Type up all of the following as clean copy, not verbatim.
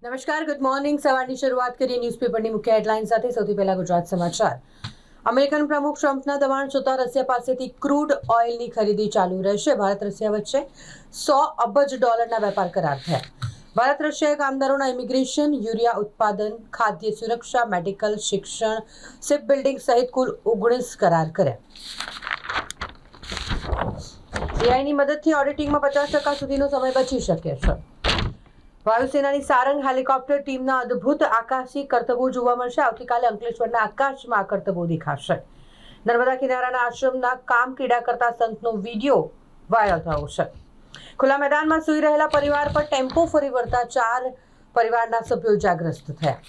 નમસ્કાર, good morning. સવારની શરૂઆત કરીએ ન્યૂઝપેપરની મુખ્ય હેડલાઇન સાથે. સૌથી પહેલા ગુજરાત સમાચાર. અમેરિકન પ્રમુખ ટ્રમ્પના દબાણ છતાં રશિયા પાસેથી ક્રૂડ ઓઇલની ખરીદી ચાલુ રહેશે. ભારત રશિયા વચ્ચે $100 અબજ વેપાર કરાર થયા. ભારત રશિયાએ કામદારોના ઇમિગ્રેશન, યુરિયા ઉત્પાદન, ખાદ્ય સુરક્ષા, મેડિકલ, શિક્ષણ, શિપ બિલ્ડિંગ સહિત કુલ 19 કરાર કર્યા. એઆઈની મદદથી ઓડિટિંગમાં 50% સુધીનો સમય બચી શકે છે. વાયુસેનાની સારંગ હેલિકોપ્ટર ટીમના અદ્ભુત આકાશી કરતબો જોવા મળશે. આવતીકાલે અંકલેશ્વરના આકાશમાં આ કરતબો દેખાશે. નર્મદા કિનારાના આશ્રમના કામ ક્રીડા કરતા સંતનો વિડીયો વાયરલ થયો છે. ખુલ્લા મેદાનમાં સૂઈ રહેલા પરિવાર પર ટેમ્પો ફરી વળતા 4 પરિવારના સભ્યો ઇજાગ્રસ્ત થયા.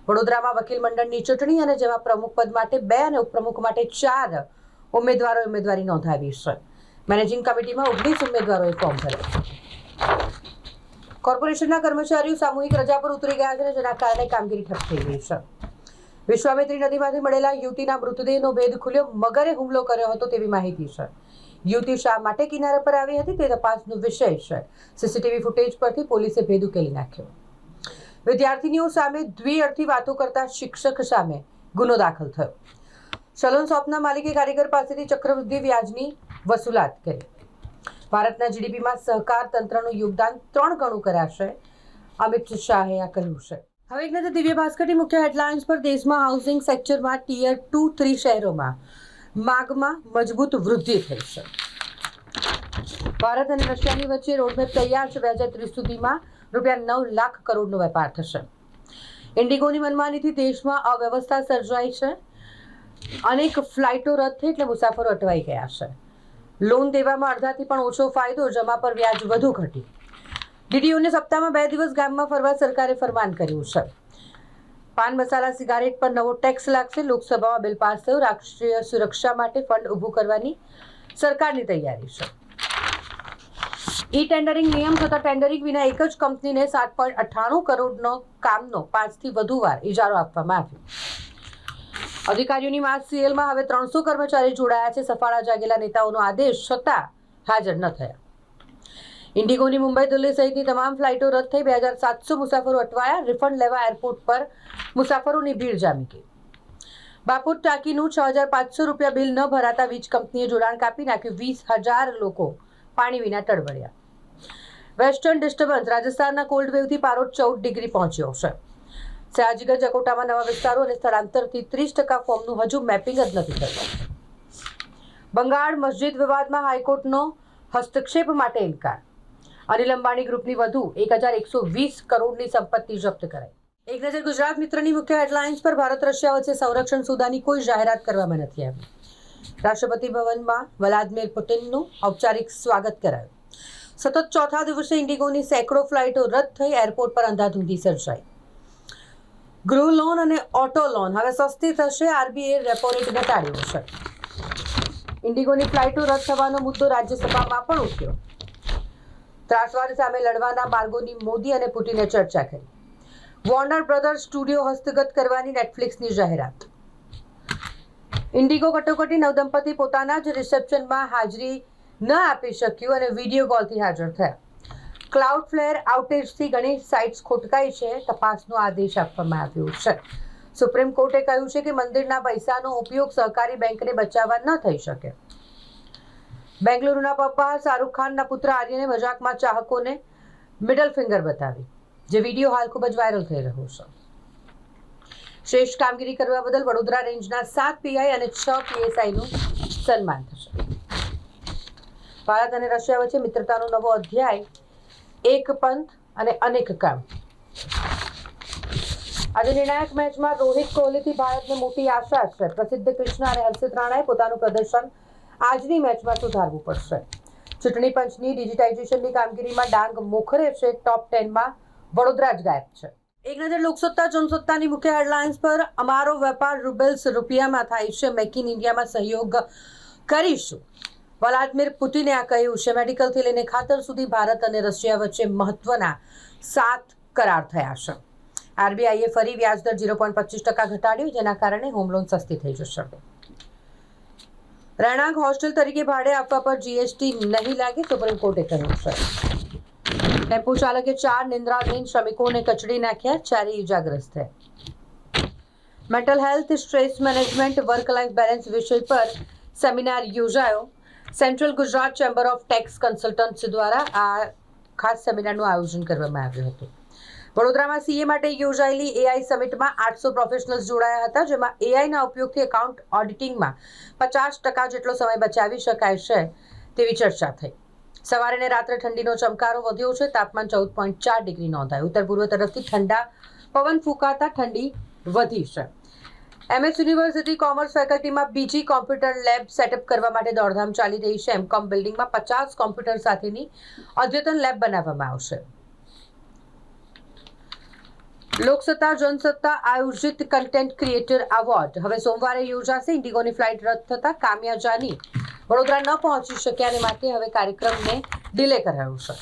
વડોદરામાં વકીલ મંડળની ચૂંટણી અને જેમાં પ્રમુખ પદ માટે 2 અને ઉપપ્રમુખ માટે 4 ઉમેદવારોએ ઉમેદવારી નોંધાવી છે. મેનેજિંગ કમિટીમાં 19 ઉમેદવારોએ ફોર્મ ભર્યા. કોર્પોરેશનના કર્મચારીઓ સામૂહિક રજા પર ઉતરી ગયા છે, જેના કારણે કામગીરી ઠપ થઈ ગઈ છે. વિશ્વામિત્રી નદીમાંથી મળેલા યુવતીના મૃતદેહનો ભેદ ખુલ્યો. મગરે હુમલો કર્યો હતો તેવી માહિતી છે. યુવતી શા માટે કિનારા પર આવી હતી તે તપાસનો વિષય છે. સીસીટીવી ફૂટેજ પરથી પોલીસે ભેદ ઉકેલી નાખ્યો. વિદ્યાર્થીનીઓ સામે દ્વિઅર્થી વાતો કરતા શિક્ષક સામે ગુનો દાખલ થયો. સલૂન શોપના માલિકે કારીગર પાસેથી ચક્રવૃદ્ધિ વ્યાજની વસૂલાત કરી. ભારતના જીડીપીમાં સહકાર તંત્રનું યોગદાન 3 ગણું કરાશે, અમિત શાહે આ કહ્યું છે. હવે એક નજર દિવ્ય ભાસ્કરની મુખ્ય હેડલાઇન્સ પર. દેશમાં હાઉસિંગ સેક્ટરમાં ટિયર 2-3 શહેરોમાં માંગમાં મજબૂત વૃદ્ધિ થઈ છે. ભારત અને રશિયાની વચ્ચે રોડમેપ તૈયાર છે. 2030 સુધીમાં ₹9 લાખ કરોડનો વેપાર થશે. ઇન્ડિગોની મનમાનીથી દેશમાં અવ્યવસ્થા સર્જાઈ છે. અનેક ફ્લાઇટો રદ થઈ એટલે મુસાફરો અટવાઈ ગયા છે. લોન દેવામાં અડધાથી પણ ઓછો ફાયદો, જમા પર વ્યાજ વધુ ઘટી. ડીડીઓને સપ્તાહમાં 2 દિવસ ગામમાં ફરવા સરકારે ફરમાન કર્યું છે. પાન મસાલા સિગારેટ પર નવો ટેક્સ લાગશે. લોકસભામાં બિલ પાસ થયું. રાષ્ટ્રીય સુરક્ષા માટે ફંડ ઊભું કરવાની સરકારની તૈયારી છે. ઈ ટેન્ડરિંગ નિયમ થતાં ટેન્ડરિંગ વિના એક જ કંપનીને 7.98 કરોડનો કામનો 5થી વધુ વાર ઇજારો આપવામાં આવ્યો. અધિકારીઓની માસ સીએલમાં હવે 300 કર્મચારી જોડાયા છે. સફાળા જાગેલા નેતાઓનો આદેશ છતાં હાજર ન થયા. ઇન્ડિગોની મુંબઈ, દિલ્હી સહિતની તમામ ફ્લાઇટો રદ થઈ. 2700 મુસાફરો અટવાયા. રિફંડ લેવા એરપોર્ટ પર મુસાફરોની ભીડ જામી ગઈ. બાપુર ટાંકીનું ₹6500 બિલ ન ભરાતા વીજ કંપનીએ જોડાણ કાપી નાખ્યું. 20,000 લોકો પાણી વિના ટળવળ્યા. Western disturbance. રાજસ્થાનના કોલ્ડ વેવથી પારો 14 ડિગ્રી પહોંચ્યો છે. સયાજીગંજ, અકોટામાં નવા વિસ્તારો અને સ્થળાંતરથી 30% ફોર્મનું હજુ મેપિંગ જ નથી થયું. બંગાળ મસ્જિદ વિવાદમાં હાઈકોર્ટનો હસ્તક્ષેપ માટે ઇનકાર. અનિલ અંબાણી ગ્રુપની વધુ 1120 કરોડની સંપત્તિ જપ્ત કરાઈ. એક નજર ગુજરાત મિત્રની મુખ્ય હેડલાઇન્સ પર. ભારત રશિયા વચ્ચે સંરક્ષણ સોદાની કોઈ જાહેરાત કરવામાં નથી આવી. રાષ્ટ્રપતિ ભવનમાં વ્લાદિમીર પુટિનનું ઔપચારિક સ્વાગત કરાયું. સતત ચોથા દિવસે ઇન્ડિગોની સેંકડો ફ્લાઇટો રદ થઈ. એરપોર્ટ પર અંધાધૂંધી સર્જાઈ. ગૃહ લોન અને ઓટો લોન હવે સસ્તી થશે. આરબીઆઈએ રેપો રેટ ઘટાડ્યો છે. ઇન્ડિગોની ફ્લાઇટો રદ થવાનો મુદ્દો રાજ્યસભામાં પણ ઉઠ્યો. ત્રાસવાદ સામે લડવાના માર્ગોની મોદી અને પુટિને ચર્ચા કરી. વોર્નર બ્રધર્સ સ્ટુડિયો હસ્તગત કરવાની નેટફ્લિક્સની જાહેરાત. ઇન્ડિગો કટોકટી. નવદંપતિ પોતાના જ રિસેપ્શનમાં હાજરી ન આપી શક્યું અને વિડીયો કોલથી હાજર થયા. ક્લાઉડફ્લેર આઉટેજથી ઘણી સાઇટ્સ ખોટકાઈ છે. તપાસનો આદેશ આપવામાં આવ્યો છે. સુપ્રીમ કોર્ટે કહ્યું છે કે મંદિરના પૈસાનો ઉપયોગ સહકારી બેંકને બચાવવા ન થઈ શકે. બેંગલુરુના પપ્પા શાહરૂખ ખાનના પુત્ર આર્યને મજાકમાં ચાહકોને મિડલ ફિંગર બતાવી, જે વિડીયો હાલ ખૂબ જ વાયરલ થઈ રહ્યો છે. શ્રેષ્ઠ કામગીરી કરવા બદલ વડોદરા રેન્જના 7 પીઆઈ અને 6 પીએસઆઈનું સન્માન થશે. ભારત અને રશિયા વચ્ચે મિત્રતાનો નવો અધ્યાય. એક પંથ અને અનેક કામ. આજે નિર્ણાયક મેચમાં રોહિત કોહલીથી ભારતને મોટી આશા છે. પ્રસિદ્ધ કૃષ્ણા અને હર્ષિત રાણાએ પોતાનું પ્રદર્શન આજની મેચમાં સુધારવું પડશે. ચૂંટણી પંચની ડિજિટાઇઝેશનની કામગીરીમાં ડાંગ મોખરે છે. ટોપ 10માં વડોદરા જ ગાયબ છે. એક નજર લોકસત્તા જનસત્તાની મુખ્ય હેડલાઇન્સ પર. અમારો વેપાર રૂબેલ્સ રૂપિયામાં થાય છે. મેક ઇન ઇન્ડિયામાં સહયોગ કરીશું. વ્લાદિમીર પુટિને આ કહ્યું છે. મેડિકલથી લઈને ખાતર સુધી ભારત અને રશિયા વચ્ચે મહત્વના 7 કરાર થયા છે. આરબીઆઈએ ફરી વ્યાજદર 0.25% ઘટાડ્યું, જેના કારણે હોમ લોન સસ્તી થઈ જશે. રહેણાંક હોસ્ટેલ તરીકે ભાડે આપવા પર જીએસટી નહીં લાગે, સુપ્રીમ કોર્ટે કહ્યું છે. ટેમ્પો ચાલકે 4 નિંદ્રાધીન શ્રમિકોને કચડી નાખ્યા, 4 ઇજાગ્રસ્ત થયા. Mental health stress management work life balance વિષય પર સેમિનાર યોજાયો. Central Gujarat chamber of tax consultants દ્વારા આ ખાસ સેમિનારનું આયોજન કરવામાં આવ્યું હતું. વડોદરામાં સીએ માટે યોજાયેલી એઆઈ સમિટમાં 800 પ્રોફેશનલ્સ જોડાયા હતા, જેમાં એઆઈના ઉપયોગથી એકાઉન્ટ ઓડિટિંગમાં 50% જેટલો સમય બચાવી શકાય છે તેવી ચર્ચા થઈ. સવારે અને રાત્રે ઠંડીનો ચમકારો વધ્યો છે. તાપમાન 14.4 ડિગ્રી નોંધાયું. ઉત્તર પૂર્વ તરફથી ઠંડા પવન ફૂંકાતા ઠંડી વધી છે. એમએસ યુનિવર્સિટી કોમર્સ ફેકલ્ટીમાં બીજી કોમ્પ્યુટર લેબ સેટઅપ કરવા માટે દોડધામ ચાલી રહી છે. એમકોમ બિલ્ડિંગમાં 50 કોમ્પ્યુટર સાથેની અદ્યતન લેબ બનાવવામાં આવશે. લોકસત્તા જનસત્તા આયોજિત કન્ટેન્ટ ક્રિએટર એવોર્ડ હવે સોમવારે યોજાશે. ઇન્ડિગોની ફ્લાઇટ રદ થતા કામ્યા જાની વડોદરા ન પહોંચી શક્યા અને માટે હવે કાર્યક્રમને ડિલે કરાયો છે.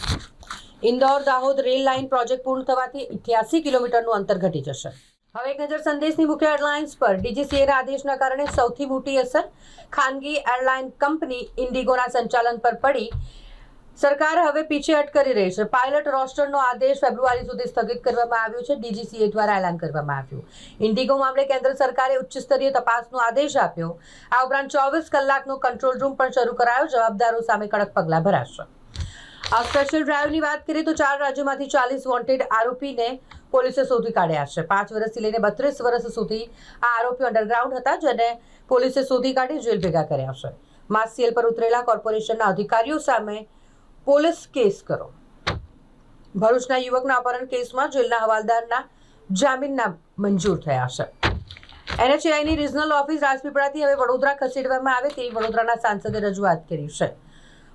Indore Dahod rail line project પૂર્ણ થવાથી 88 કિલોમીટરનું અંતર ઘટી જશે. હવે એક નજર સંદેશની મુખ્ય એરલાઇન્સ પર. ડીજીસીએના આદેશના કારણે સૌથી મોટી અસર ખાનગી એરલાઇન કંપની ઇન્ડિગોના સંચાલન પર પડી. સરકાર હવે પીછેહટ કરી રહી છે. પાયલટ રોસ્ટરનો આદેશ ફેબ્રુઆરી સુધી સ્થગિત કરવામાં આવ્યો છે. ડીજીસીએ દ્વારા એલાન કરવામાં આવ્યું. ઇન્ડિગો મામલે કેન્દ્ર સરકારે ઉચ્ચ સ્તરીય તપાસનો આદેશ આપ્યો. આ ઉપરાંત 24 કલાકનો કંટ્રોલ રૂમ પણ શરૂ કરાયો. જવાબદારો સામે કડક પગલાં ભરાશે. આ સ્પેશિયલ ડ્રાઈવની વાત કરીએ તો 4 રાજ્યોમાંથી 40 વોન્ટેડ આરોપીને પોલીસે શોધી કાઢ્યા છે. 5 વર્ષથી લઈને 32 વર્ષ સુધી આ આરોપીઓ અંડરગ્રાઉન્ડ હતા, જેને પોલીસે શોધી કાઢી જેલ ભેગા કર્યા છે. માસ સેલ પર ઉતરેલા કોર્પોરેશનના અધિકારીઓ સામે પોલીસ કેસ કરો. ભરૂચના યુવકના અપહરણ કેસમાં જેલના હવાલદારના જામીનના મંજૂર થયા છે. એનએચએઆઈની રિજનલ ઓફિસ રાજપીપળાથી હવે વડોદરા ખસેડવામાં આવે તેવી વડોદરાના સાંસદે રજૂઆત કરી છે.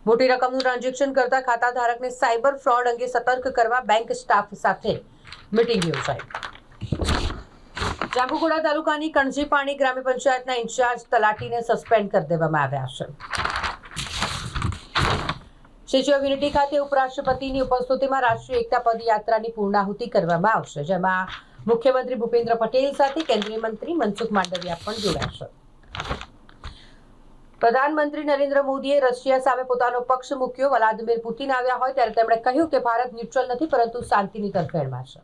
મોટી રકમનું ટ્રાન્ઝેક્શન કરતા ખાતા ધારકને સાયબર ફ્રોડ અંગે સતર્ક કરવા બેંક સ્ટાફ સાથે મીટિંગ યોજાઈ. જાંબુઘોડા તાલુકાની કણજીપાણી ગ્રામ્ય પંચાયતના ઇન્ચાર્જ તલાટીને સસ્પેન્ડ કરી દેવામાં આવ્યા છે. સ્ટેચ્યુ ઓફ યુનિટી ખાતે ઉપરાષ્ટ્રપતિની ઉપસ્થિતિમાં રાષ્ટ્રીય એકતા પદયાત્રાની પૂર્ણાહુતિ કરવામાં આવશે, જેમાં મુખ્યમંત્રી ભૂપેન્દ્ર પટેલ સાથે કેન્દ્રીય મંત્રી મનસુખ માંડવિયા પણ જોડાશે. પ્રધાનમંત્રી નરેન્દ્ર મોદીએ રશિયા સામે પોતાનો પક્ષ મૂક્યો. વ્લાદિમીર પુતિન આવ્યા હોય ત્યારે તેમણે કહ્યું કે ભારત ન્યુટ્રલ નથી, પરંતુ શાંતિની તરફેણમાં છે.